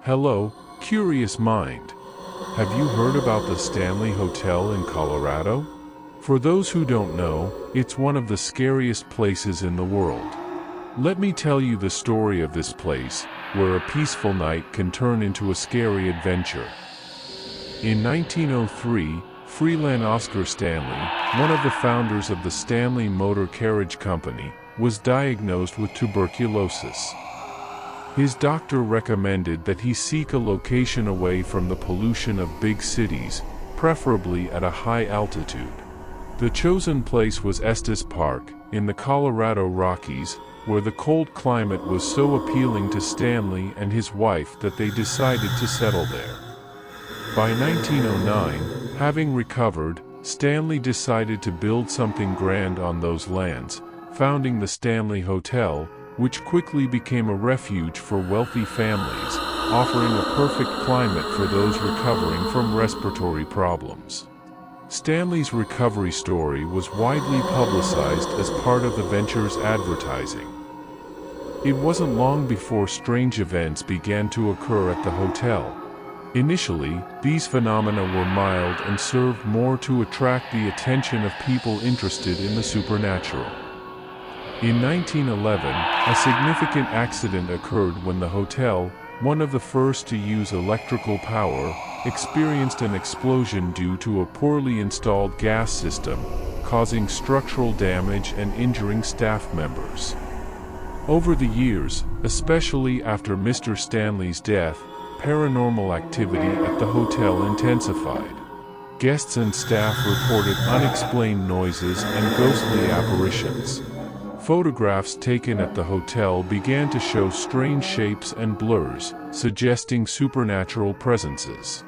Hello, curious mind. Have you heard about the Stanley Hotel in Colorado? For those who don't know, it's one of the scariest places in the world. Let me tell you the story of this place, where a peaceful night can turn into a scary adventure. In 1903, Freeland Oscar Stanley, one of the founders of the Stanley Motor Carriage Company, was diagnosed with tuberculosis. His doctor recommended that he seek a location away from the pollution of big cities, preferably at a high altitude. The chosen place was Estes Park, in the Colorado Rockies, where the cold climate was so appealing to Stanley and his wife that they decided to settle there. By 1909, having recovered, Stanley decided to build something grand on those lands, founding the Stanley Hotel, which quickly became a refuge for wealthy families, offering a perfect climate for those recovering from respiratory problems. Stanley's recovery story was widely publicized as part of the venture's advertising. It wasn't long before strange events began to occur at the hotel. Initially, these phenomena were mild and served more to attract the attention of people interested in the supernatural. In 1911, a significant accident occurred when the hotel, one of the first to use electrical power, experienced an explosion due to a poorly installed gas system, causing structural damage and injuring staff members. Over the years, especially after Mr. Stanley's death, paranormal activity at the hotel intensified. Guests and staff reported unexplained noises and ghostly apparitions. Photographs taken at the hotel began to show strange shapes and blurs, suggesting supernatural presences.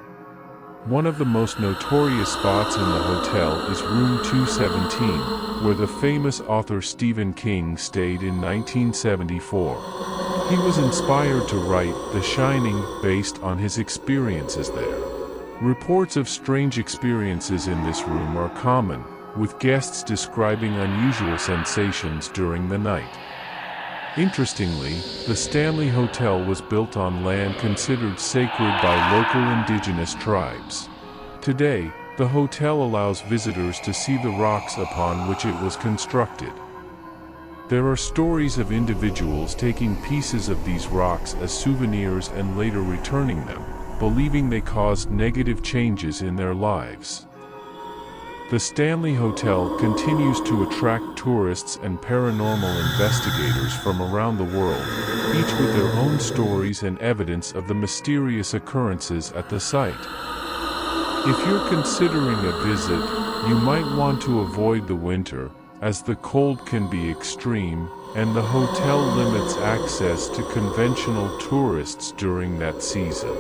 One of the most notorious spots in the hotel is Room 217, where the famous author Stephen King stayed in 1974. He was inspired to write The Shining based on his experiences there. Reports of strange experiences in this room are common, with guests describing unusual sensations during the night. Interestingly, the Stanley Hotel was built on land considered sacred by local indigenous tribes. Today, the hotel allows visitors to see the rocks upon which it was constructed. There are stories of individuals taking pieces of these rocks as souvenirs and later returning them, believing they caused negative changes in their lives. The Stanley Hotel continues to attract tourists and paranormal investigators from around the world, each with their own stories and evidence of the mysterious occurrences at the site. If you're considering a visit, you might want to avoid the winter, as the cold can be extreme, and the hotel limits access to conventional tourists during that season.